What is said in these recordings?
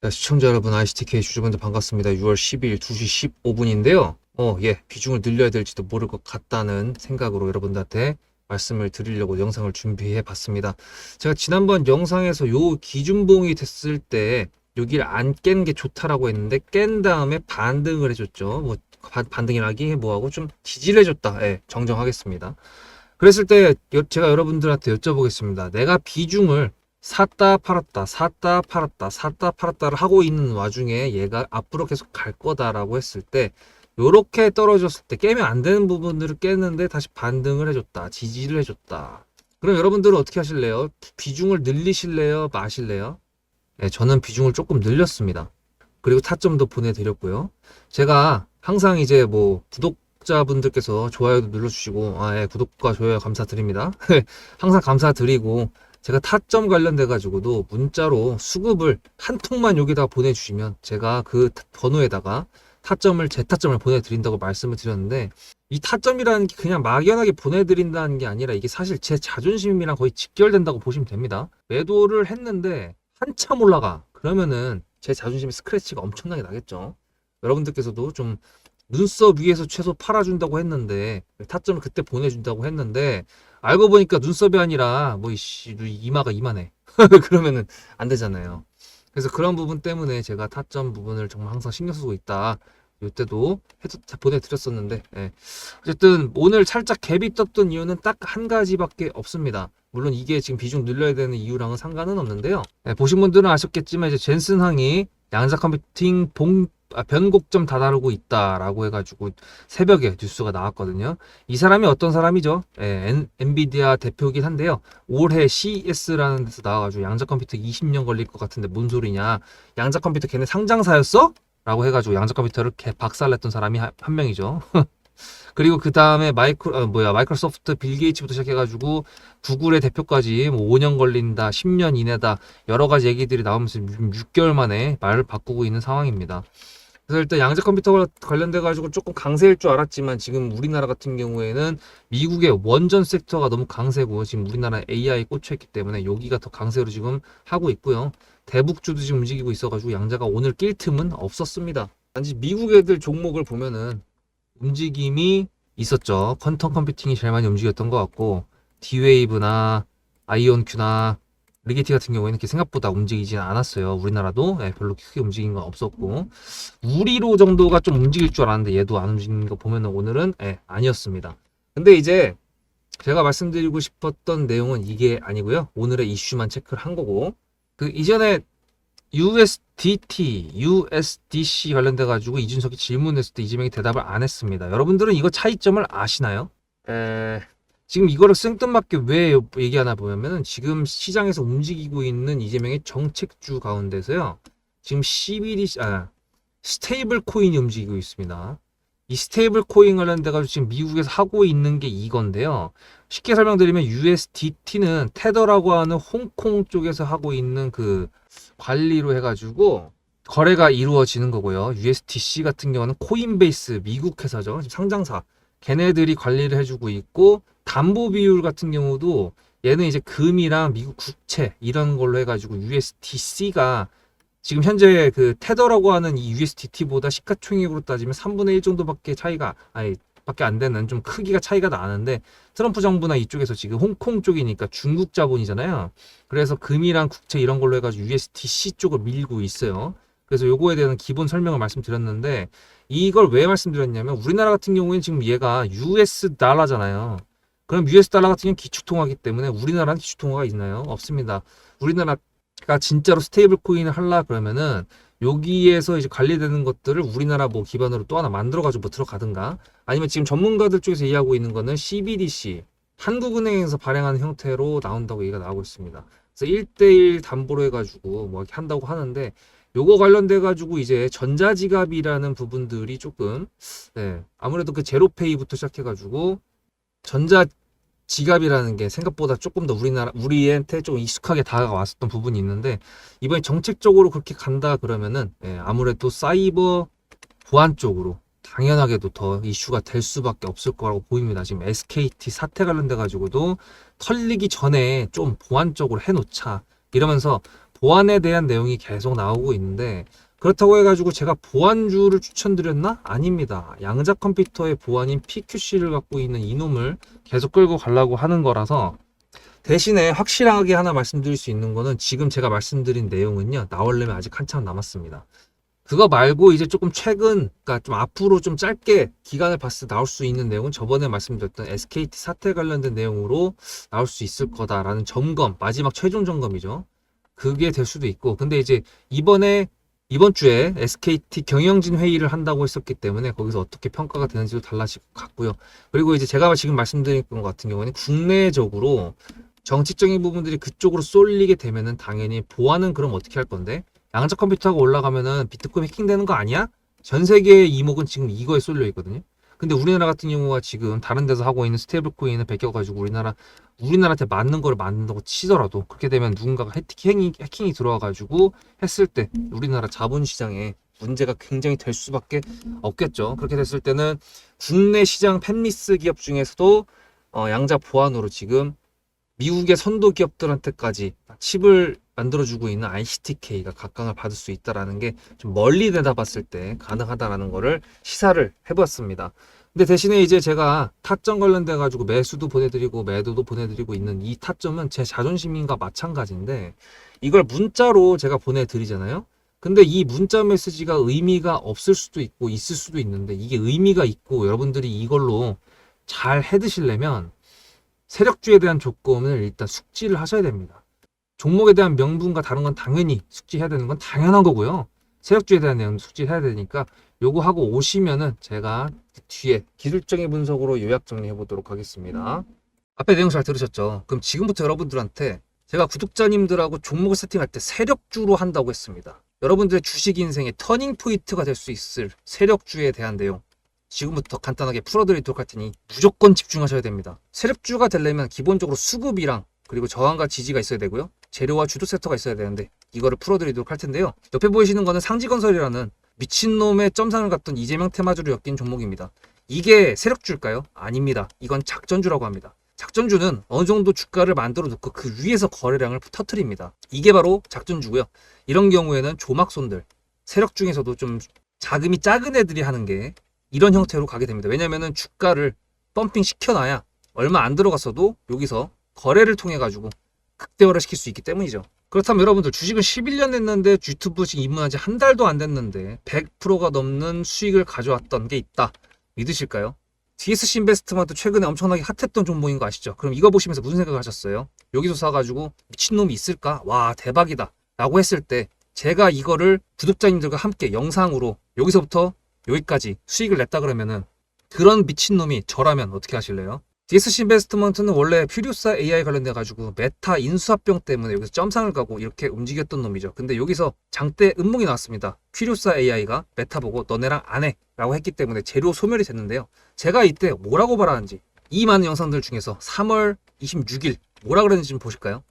네, 시청자 여러분, ICTK 주주분들 반갑습니다. 6월 10일 2시 15분인데요. 비중을 늘려야 될지도 모를 것 같다는 생각으로 여러분들한테 말씀을 드리려고 영상을 준비해 봤습니다. 제가 지난번 영상에서 요 기준봉이 됐을 때 여기를 안 깬 게 좋다라고 했는데 깬 다음에 반등을 해줬죠. 반등이라기 뭐하고 좀 지지를 해줬다. 정정하겠습니다. 그랬을 때 제가 여러분들한테 여쭤보겠습니다. 내가 비중을 샀다 팔았다 샀다 팔았다 샀다 팔았다를 하고 있는 와중에 얘가 앞으로 계속 갈 거다라고 했을 때 요렇게 떨어졌을 때 깨면 안 되는 부분들을 깼는데 다시 반등을 해줬다, 지지를 해줬다. 그럼 여러분들은 어떻게 하실래요? 비중을 늘리실래요, 마실래요? 네, 저는 비중을 조금 늘렸습니다. 그리고 타점도 보내드렸고요. 제가 항상 이제 뭐 구독자분들께서 좋아요도 눌러주시고, 구독과 좋아요 감사드립니다. 항상 감사드리고, 제가 타점 관련돼 가지고도 문자로 수급을 한 통만 여기다 보내주시면 제가 그 번호에다가 제 타점을 보내드린다고 말씀을 드렸는데, 이 타점이라는 게 그냥 막연하게 보내드린다는 게 아니라 이게 사실 제 자존심이랑 거의 직결된다고 보시면 됩니다. 매도를 했는데 한참 올라가. 그러면은 제 자존심에 스크래치가 엄청나게 나겠죠. 여러분들께서도 좀 눈썹 위에서 최소 팔아준다고 했는데, 타점을 그때 보내준다고 했는데, 알고 보니까 눈썹이 아니라, 이마가 이만해. 그러면은 안 되잖아요. 그래서 그런 부분 때문에 제가 타점 부분을 정말 항상 신경 쓰고 있다. 이때도 보내드렸었는데, 어쨌든 오늘 살짝 갭이 떴던 이유는 딱 한 가지밖에 없습니다. 물론 이게 지금 비중 늘려야 되는 이유랑은 상관은 없는데요. 보신 분들은 아셨겠지만 이제 젠슨항이 양자 컴퓨팅 변곡점 다다르고 있다라고 해가지고 새벽에 뉴스가 나왔거든요. 이 사람이 어떤 사람이죠? 엔비디아 대표이긴 한데요. 올해 CES라는 데서 나와가지고 양자 컴퓨터 20년 걸릴 것 같은데 뭔 소리냐? 양자 컴퓨터 걔네 상장사였어? 라고 해가지고 양자 컴퓨터를 박살냈던 사람이 한 명이죠. 그리고 그 다음에 마이크로소프트 빌 게이츠부터 시작해가지고 구글의 대표까지 뭐 5년 걸린다, 10년 이내다, 여러 가지 얘기들이 나오면서 6개월 만에 말을 바꾸고 있는 상황입니다. 그래서 일단 양자 컴퓨터 관련돼 가지고 조금 강세일 줄 알았지만 지금 우리나라 같은 경우에는 미국의 원전 섹터가 너무 강세고 지금 우리나라 AI 꽂혀 있기 때문에 여기가 더 강세로 지금 하고 있고요. 대북주도 지금 움직이고 있어가지고 양자가 오늘 낄 틈은 없었습니다. 단지 미국 애들 종목을 보면은 움직임이 있었죠. 퀀텀 컴퓨팅이 제일 많이 움직였던 것 같고 D웨이브나 아이온큐나 리게티 같은 경우에는 이렇게 생각보다 움직이진 않았어요. 우리나라도 별로 크게 움직인 건 없었고 우리로 정도가 좀 움직일 줄 알았는데 얘도 안 움직이는 거 보면 오늘은 아니었습니다. 근데 이제 제가 말씀드리고 싶었던 내용은 이게 아니고요. 오늘의 이슈만 체크를 한 거고 그 이전에 USDT, USDC 관련돼 가지고 이준석이 질문했을 때 이재명이 대답을 안 했습니다. 여러분들은 이거 차이점을 아시나요? 지금 이거를 생뚱맞게 왜 얘기하나 보면은 지금 시장에서 움직이고 있는 이재명의 정책주 가운데서요. 지금 스테이블 코인이 움직이고 있습니다. 이 스테이블 코인 관련돼 가지고 지금 미국에서 하고 있는 게 이건데요. 쉽게 설명드리면 USDT는 테더라고 하는 홍콩 쪽에서 하고 있는 그 관리로 해가지고 거래가 이루어지는 거고요. USDC 같은 경우는 코인베이스 미국 회사죠. 상장사. 걔네들이 관리를 해주고 있고 담보 비율 같은 경우도 얘는 이제 금이랑 미국 국채 이런 걸로 해가지고 USDC가 지금 현재 그 테더라고 하는 이 USDT보다 시가총액으로 따지면 3분의 1 정도밖에 밖에 안 되는 좀 크기가 차이가 나는데 트럼프 정부나 이쪽에서 지금 홍콩 쪽이니까 중국 자본이잖아요. 그래서 금이랑 국채 이런 걸로 해가지고 USDC 쪽을 밀고 있어요. 그래서 요거에 대한 기본 설명을 말씀드렸는데 이걸 왜 말씀드렸냐면 우리나라 같은 경우에는 지금 얘가 US 달러잖아요. 그럼 US 달러 같은 경우는 기축통화기 때문에 우리나라는 기축통화가 있나요? 없습니다. 우리나라가 진짜로 스테이블 코인을 하려 그러면은 여기에서 이제 관리되는 것들을 우리나라 뭐 기반으로 또 하나 만들어가지고 뭐 들어가든가 아니면 지금 전문가들 쪽에서 이해하고 있는 거는 CBDC 한국은행에서 발행하는 형태로 나온다고 얘기가 나오고 있습니다. 그래서 1대1 담보로 해가지고 뭐 이렇게 한다고 하는데 요거 관련돼 가지고 이제 전자지갑이라는 부분들이 조금 아무래도 그 제로페이부터 시작해가지고 전자지갑이라는 게 생각보다 조금 더 우리한테 좀 익숙하게 다가왔었던 부분이 있는데 이번에 정책적으로 그렇게 간다 그러면은 아무래도 사이버 보안 쪽으로 당연하게도 더 이슈가 될 수밖에 없을 거라고 보입니다. 지금 SKT 사태 관련돼 가지고도 털리기 전에 좀 보안 쪽으로 해놓자 이러면서 보안에 대한 내용이 계속 나오고 있는데, 그렇다고 해가지고 제가 보안주를 추천드렸나? 아닙니다. 양자 컴퓨터의 보안인 PQC를 갖고 있는 이놈을 계속 끌고 가려고 하는 거라서, 대신에 확실하게 하나 말씀드릴 수 있는 거는 지금 제가 말씀드린 내용은요, 나오려면 아직 한참 남았습니다. 그거 말고 이제 조금 최근, 그러니까 좀 앞으로 좀 짧게 기간을 봤을 때 나올 수 있는 내용은 저번에 말씀드렸던 SKT 사태 관련된 내용으로 나올 수 있을 거다라는 점검, 마지막 최종 점검이죠. 그게 될 수도 있고, 근데 이제 이번 주에 SKT 경영진 회의를 한다고 했었기 때문에 거기서 어떻게 평가가 되는지도 달라질 것 같고요. 그리고 이제 제가 지금 말씀드린 것 같은 경우는 국내적으로 정치적인 부분들이 그쪽으로 쏠리게 되면은 당연히 보안은 그럼 어떻게 할 건데? 양자 컴퓨터가 올라가면은 비트코인 해킹되는 거 아니야? 전 세계의 이목은 지금 이거에 쏠려 있거든요. 근데 우리나라 같은 경우가 지금 다른 데서 하고 있는 스테이블 코인을 베껴가지고 우리나라한테 맞는 걸 만든다고 치더라도 그렇게 되면 누군가가 해킹이 들어와가지고 했을 때 우리나라 자본시장에 문제가 굉장히 될 수밖에 없겠죠. 그렇게 됐을 때는 국내 시장 팹리스 기업 중에서도 양자 보안으로 지금 미국의 선도 기업들한테까지 칩을 만들어주고 있는 ICTK가 각광을 받을 수 있다라는 게 좀 멀리 내다봤을 때 가능하다라는 거를 시사를 해보았습니다. 근데 대신에 이제 제가 타점 관련돼 가지고 매수도 보내드리고 매도도 보내드리고 있는 이 타점은 제 자존심인가 마찬가지인데 이걸 문자로 제가 보내드리잖아요. 근데 이 문자 메시지가 의미가 없을 수도 있고 있을 수도 있는데 이게 의미가 있고 여러분들이 이걸로 잘 해드시려면 세력주에 대한 조건을 일단 숙지를 하셔야 됩니다. 종목에 대한 명분과 다른 건 당연히 숙지해야 되는 건 당연한 거고요. 세력주에 대한 내용 숙지해야 되니까 요거 하고 오시면은 제가 뒤에 기술적인 분석으로 요약 정리해 보도록 하겠습니다. 앞에 내용 잘 들으셨죠? 그럼 지금부터 여러분들한테 제가 구독자님들하고 종목을 세팅할 때 세력주로 한다고 했습니다. 여러분들의 주식 인생의 터닝 포인트가 될 수 있을 세력주에 대한 내용 지금부터 간단하게 풀어드리도록 할 테니 무조건 집중하셔야 됩니다. 세력주가 되려면 기본적으로 수급이랑 그리고 저항과 지지가 있어야 되고요. 재료와 주도 섹터가 있어야 되는데 이거를 풀어드리도록 할 텐데요. 옆에 보이시는 거는 상지건설이라는 미친놈의 점상을 갖던 이재명 테마주를 엮인 종목입니다. 이게 세력주일까요? 아닙니다. 이건 작전주라고 합니다. 작전주는 어느 정도 주가를 만들어 놓고 그 위에서 거래량을 터트립니다. 이게 바로 작전주고요. 이런 경우에는 조막손들, 세력 중에서도 좀 자금이 작은 애들이 하는 게 이런 형태로 가게 됩니다. 왜냐면은 주가를 펌핑 시켜놔야 얼마 안 들어갔어도 여기서 거래를 통해 가지고 극대화를 시킬 수 있기 때문이죠. 그렇다면 여러분들 주식을 11년 했는데 유튜브 지금 입문한 지 한 달도 안 됐는데 100%가 넘는 수익을 가져왔던 게 있다. 믿으실까요? DSC 인베스트먼트 최근에 엄청나게 핫했던 종목인 거 아시죠? 그럼 이거 보시면서 무슨 생각을 하셨어요? 여기서 사가지고 미친놈이 있을까? 와 대박이다 라고 했을 때 제가 이거를 구독자님들과 함께 영상으로 여기서부터 여기까지 수익을 냈다 그러면은 그런 미친놈이 저라면 어떻게 하실래요? DSC 인베스트먼트는 원래 퓨리오사 AI 관련돼 가지고 메타 인수합병 때문에 여기서 점상을 가고 이렇게 움직였던 놈이죠. 근데 여기서 장대 음몽이 나왔습니다. 퓨리오사 AI가 메타 보고 너네랑 안 해 라고 했기 때문에 재료 소멸이 됐는데요. 제가 이때 뭐라고 말하는지 이 많은 영상들 중에서 3월 26일 뭐라 그랬는지 좀 보실까요?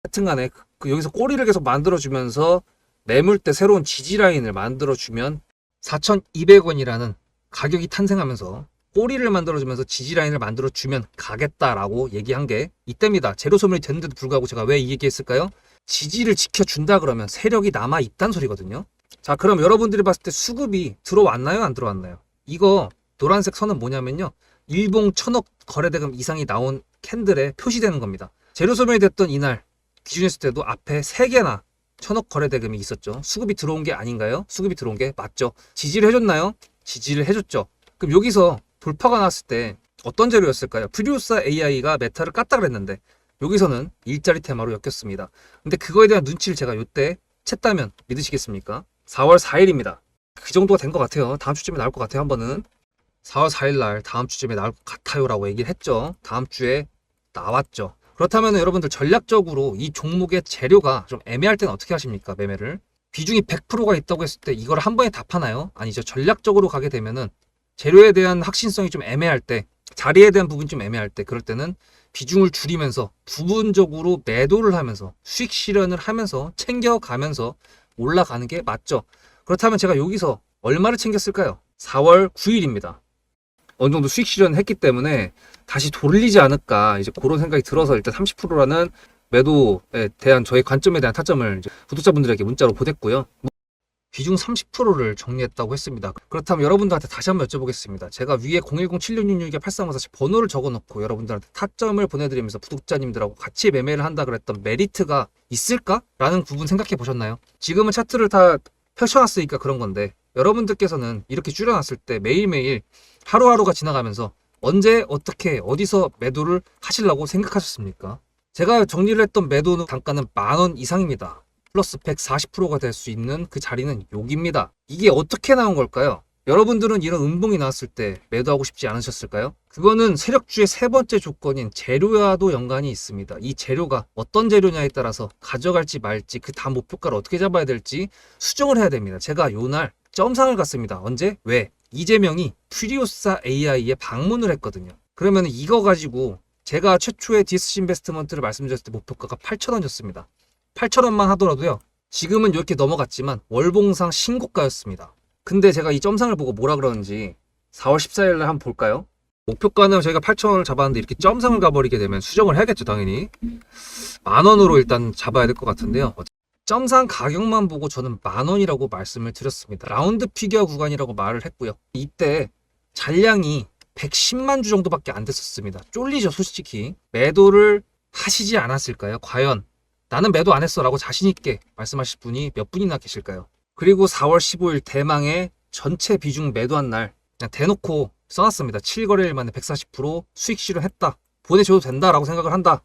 하여튼간에 여기서 꼬리를 계속 만들어주면서 매물대 새로운 지지라인을 만들어주면 4,200원이라는 가격이 탄생하면서 꼬리를 만들어주면서 지지라인을 만들어주면 가겠다라고 얘기한 게 이때입니다. 재료 소멸이 됐는데도 불구하고 제가 왜 이 얘기했을까요? 지지를 지켜준다 그러면 세력이 남아있단 소리거든요. 자 그럼 여러분들이 봤을 때 수급이 들어왔나요? 안 들어왔나요? 이거 노란색 선은 뭐냐면요. 일봉 1,000억 거래대금 이상이 나온 캔들에 표시되는 겁니다. 재료 소멸이 됐던 이날 기준했을 때도 앞에 3개나 1,000억 거래대금이 있었죠. 수급이 들어온 게 아닌가요? 수급이 들어온 게 맞죠. 지지를 해줬나요? 지지를 해줬죠. 그럼 여기서 돌파가 났을 때 어떤 재료였을까요? 퓨리오사 AI가 메타를 깠다 그랬는데 여기서는 일자리 테마로 엮였습니다. 근데 그거에 대한 눈치를 제가 요때 챘다면 믿으시겠습니까? 4월 4일입니다. 그 정도가 된 것 같아요. 다음 주쯤에 나올 것 같아요. 한 번은 4월 4일 날 다음 주쯤에 나올 것 같아요 라고 얘기를 했죠. 다음 주에 나왔죠. 그렇다면 여러분들 전략적으로 이 종목의 재료가 좀 애매할 때는 어떻게 하십니까? 매매를 비중이 100%가 있다고 했을 때 이걸 한 번에 다 파나요? 아니죠. 전략적으로 가게 되면은 재료에 대한 확신성이 좀 애매할 때, 자리에 대한 부분이 좀 애매할 때, 그럴 때는 비중을 줄이면서 부분적으로 매도를 하면서 수익 실현을 하면서 챙겨가면서 올라가는 게 맞죠. 그렇다면 제가 여기서 얼마를 챙겼을까요? 4월 9일입니다. 어느 정도 수익 실현을 했기 때문에 다시 돌리지 않을까 이제 그런 생각이 들어서 일단 30%라는 매도에 대한 저의 관점에 대한 타점을 이제 구독자분들에게 문자로 보냈고요. 비중 30%를 정리했다고 했습니다. 그렇다면 여러분들한테 다시 한번 여쭤보겠습니다. 제가 위에 010-7666-8354 번호를 적어놓고 여러분들한테 타점을 보내드리면서 구독자님들하고 같이 매매를 한다 그랬던 메리트가 있을까? 라는 부분 생각해 보셨나요? 지금은 차트를 다 펼쳐놨으니까 그런 건데 여러분들께서는 이렇게 줄여놨을 때 매일매일 하루하루가 지나가면서 언제 어떻게 어디서 매도를 하시려고 생각하셨습니까? 제가 정리를 했던 매도 단가는 10,000원 이상입니다. 플러스 140%가 될 수 있는 그 자리는 여기입니다. 이게 어떻게 나온 걸까요? 여러분들은 이런 음봉이 나왔을 때 매도하고 싶지 않으셨을까요? 그거는 세력주의 세 번째 조건인 재료와도 연관이 있습니다. 이 재료가 어떤 재료냐에 따라서 가져갈지 말지 그 다음 목표가를 어떻게 잡아야 될지 수정을 해야 됩니다. 제가 요날 점상을 갔습니다. 언제? 왜? 이재명이 퓨리오사 AI에 방문을 했거든요. 그러면 이거 가지고 제가 최초의 디스시 인베스트먼트를 말씀드렸을 때 목표가가 8,000원이었습니다. 8,000원만 하더라도요. 지금은 이렇게 넘어갔지만 월봉상 신고가였습니다. 근데 제가 이 점상을 보고 뭐라 그러는지 4월 14일 날 한번 볼까요? 목표가는 저희가 8,000원을 잡았는데 이렇게 점상을 가버리게 되면 수정을 해야겠죠, 당연히. 10,000원으로 일단 잡아야 될 것 같은데요. 점상 가격만 보고 저는 10,000원이라고 말씀을 드렸습니다. 라운드 피겨 구간이라고 말을 했고요. 이때 잔량이 110만 주 정도밖에 안 됐었습니다. 쫄리죠, 솔직히. 매도를 하시지 않았을까요? 과연 나는 매도 안 했어 라고 자신있게 말씀하실 분이 몇 분이나 계실까요? 그리고 4월 15일 대망의 전체 비중 매도한 날 그냥 대놓고 써놨습니다. 7거래일 만에 140% 수익 실현했다. 보내줘도 된다라고 생각을 한다.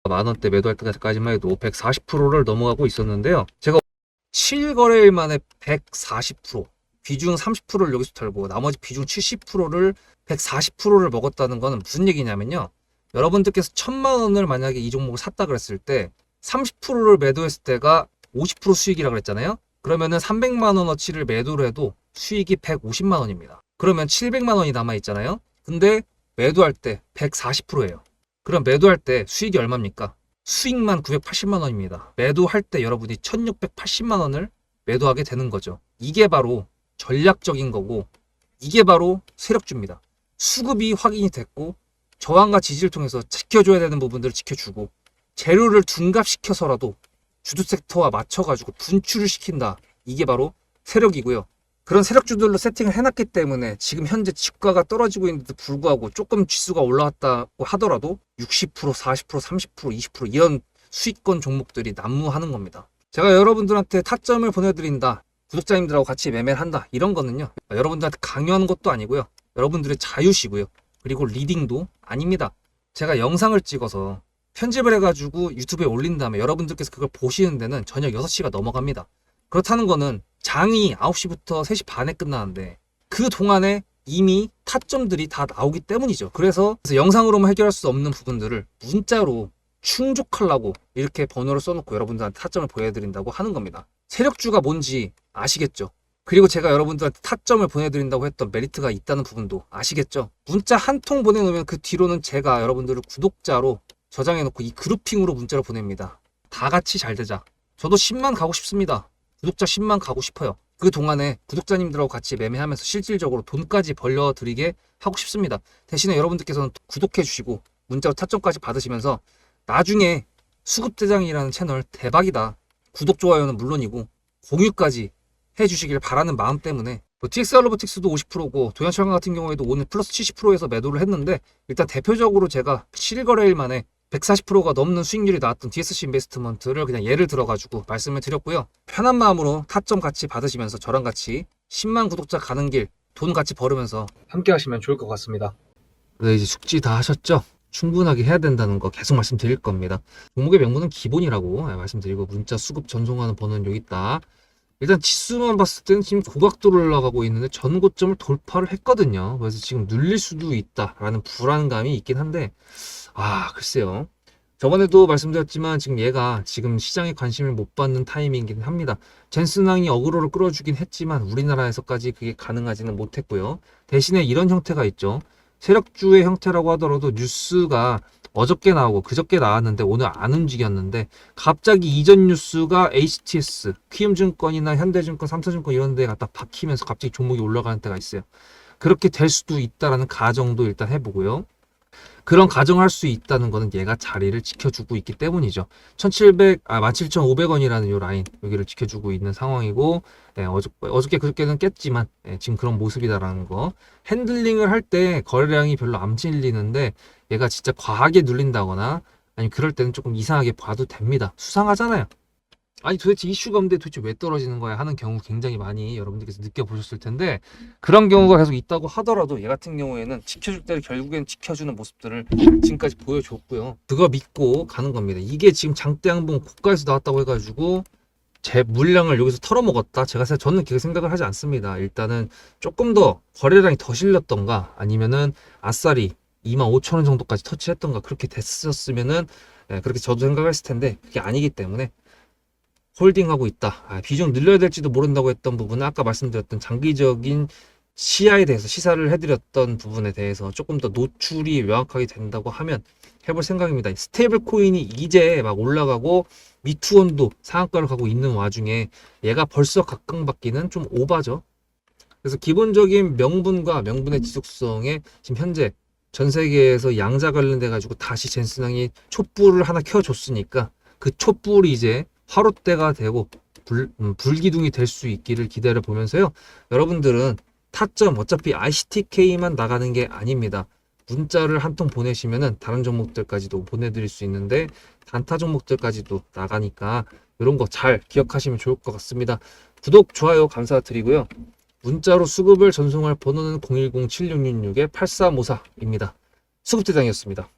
만원대 매도할 때까지만 해도 140%를 넘어가고 있었는데요. 제가 7거래일 만에 140% 비중 30%를 여기서 털고 나머지 비중 70%를 140%를 먹었다는 거는 무슨 얘기냐면요. 여러분들께서 1,000만 원을 만약에 이 종목을 샀다 그랬을 때 30%를 매도했을 때가 50% 수익이라 그랬잖아요. 그러면은 300만 원어치를 매도를 해도 수익이 150만 원입니다. 그러면 700만 원이 남아 있잖아요. 근데 매도할 때 140%예요. 그럼 매도할 때 수익이 얼마입니까? 수익만 980만 원입니다. 매도할 때 여러분이 1680만 원을 매도하게 되는 거죠. 이게 바로 전략적인 거고 이게 바로 세력주입니다. 수급이 확인이 됐고 저항과 지지를 통해서 지켜줘야 되는 부분들을 지켜주고 재료를 둔갑시켜서라도 주도 섹터와 맞춰가지고 분출을 시킨다. 이게 바로 세력이고요. 그런 세력주들로 세팅을 해놨기 때문에 지금 현재 주가가 떨어지고 있는데도 불구하고 조금 지수가 올라왔다고 하더라도 60%, 40%, 30%, 20% 이런 수익권 종목들이 난무하는 겁니다. 제가 여러분들한테 타점을 보내드린다. 구독자님들하고 같이 매매를 한다. 이런 거는요. 여러분들한테 강요하는 것도 아니고요. 여러분들의 자유시고요. 그리고 리딩도 아닙니다. 제가 영상을 찍어서 편집을 해가지고 유튜브에 올린 다음에 여러분들께서 그걸 보시는 데는 저녁 6시가 넘어갑니다. 그렇다는 거는 장이 9시부터 3시 반에 끝나는데 그 동안에 이미 타점들이 다 나오기 때문이죠. 그래서 영상으로만 해결할 수 없는 부분들을 문자로 충족하려고 이렇게 번호를 써놓고 여러분들한테 타점을 보여드린다고 하는 겁니다. 세력주가 뭔지 아시겠죠? 그리고 제가 여러분들한테 타점을 보내드린다고 했던 메리트가 있다는 부분도 아시겠죠? 문자 한 통 보내놓으면 그 뒤로는 제가 여러분들을 구독자로 저장해놓고 이 그룹핑으로 문자를 보냅니다. 다 같이 잘 되자. 저도 10만 가고 싶습니다. 구독자 10만 가고 싶어요. 그 동안에 구독자님들하고 같이 매매하면서 실질적으로 돈까지 벌려드리게 하고 싶습니다. 대신에 여러분들께서는 구독해주시고 문자로 타점까지 받으시면서 나중에 수급대장이라는 채널 대박이다. 구독, 좋아요는 물론이고 공유까지 해주시길 바라는 마음 때문에 TXR 로보틱스도 50%고 도연철강 같은 경우에도 오늘 플러스 70%에서 매도를 했는데 일단 대표적으로 제가 7거래일 만에 140%가 넘는 수익률이 나왔던 DSC 인베스트먼트를 그냥 예를 들어가지고 말씀을 드렸고요. 편한 마음으로 타점 같이 받으시면서 저랑 같이 10만 구독자 가는 길 돈 같이 벌으면서 함께 하시면 좋을 것 같습니다. 네, 이제 숙지 다 하셨죠? 충분하게 해야 된다는 거 계속 말씀드릴 겁니다. 종목의 명분은 기본이라고 말씀드리고 문자 수급 전송하는 번호는 여기 있다. 일단 지수만 봤을 때는 지금 고각도로 올라가고 있는데 전고점을 돌파를 했거든요. 그래서 지금 눌릴 수도 있다라는 불안감이 있긴 한데 글쎄요. 저번에도 말씀드렸지만 지금 얘가 지금 시장에 관심을 못 받는 타이밍이긴 합니다. 젠슨왕이 어그로를 끌어주긴 했지만 우리나라에서까지 그게 가능하지는 못했고요. 대신에 이런 형태가 있죠. 세력주의 형태라고 하더라도 뉴스가 어저께 나오고 그저께 나왔는데 오늘 안 움직였는데 갑자기 이전 뉴스가 HTS, 키움증권이나 현대증권, 삼성증권 이런 데 갖다 박히면서 갑자기 종목이 올라가는 때가 있어요. 그렇게 될 수도 있다라는 가정도 일단 해보고요. 그런 가정할 수 있다는 거는 얘가 자리를 지켜주고 있기 때문이죠. 17,500원이라는 요 라인 여기를 지켜주고 있는 상황이고, 어저께 그저께는 깼지만 지금 그런 모습이다라는 거. 핸들링을 할 때 거래량이 별로 안 밀리는데 얘가 진짜 과하게 눌린다거나 아니면 그럴 때는 조금 이상하게 봐도 됩니다. 수상하잖아요. 아니 도대체 이슈가 없는데 도대체 왜 떨어지는 거야 하는 경우 굉장히 많이 여러분들께서 느껴보셨을 텐데, 그런 경우가 계속 있다고 하더라도 얘 같은 경우에는 지켜줄 때를 결국엔 지켜주는 모습들을 지금까지 보여줬고요. 그거 믿고 가는 겁니다. 이게 지금 장대 양봉 고가에서 나왔다고 해가지고 제 물량을 여기서 털어먹었다, 저는 그렇게 생각을 하지 않습니다. 일단은 조금 더 거래량이 더 실렸던가 아니면은 아싸리 25,000원 정도까지 터치했던가 그렇게 됐었으면은 그렇게 저도 생각을 했을 텐데 그게 아니기 때문에 홀딩하고 있다. 비중 늘려야 될지도 모른다고 했던 부분은 아까 말씀드렸던 장기적인 시야에 대해서 시사를 해드렸던 부분에 대해서 조금 더 노출이 명확하게 된다고 하면 해볼 생각입니다. 스테이블 코인이 이제 막 올라가고 미투원도 상한가를 가고 있는 와중에 얘가 벌써 각광받기는 좀 오바죠. 그래서 기본적인 명분과 명분의 지속성에 지금 현재 전 세계에서 양자 관련돼 가지고 다시 젠슨왕이 촛불을 하나 켜줬으니까 그 촛불이 이제 화롯대가 되고 불기둥이 될 수 있기를 기대를 보면서요. 여러분들은 타점 어차피 ICTK만 나가는 게 아닙니다. 문자를 한 통 보내시면은 다른 종목들까지도 보내드릴 수 있는데 단타 종목들까지도 나가니까 이런 거 잘 기억하시면 좋을 것 같습니다. 구독, 좋아요 감사드리고요. 문자로 수급을 전송할 번호는 010-7666-8354입니다. 수급대장이었습니다.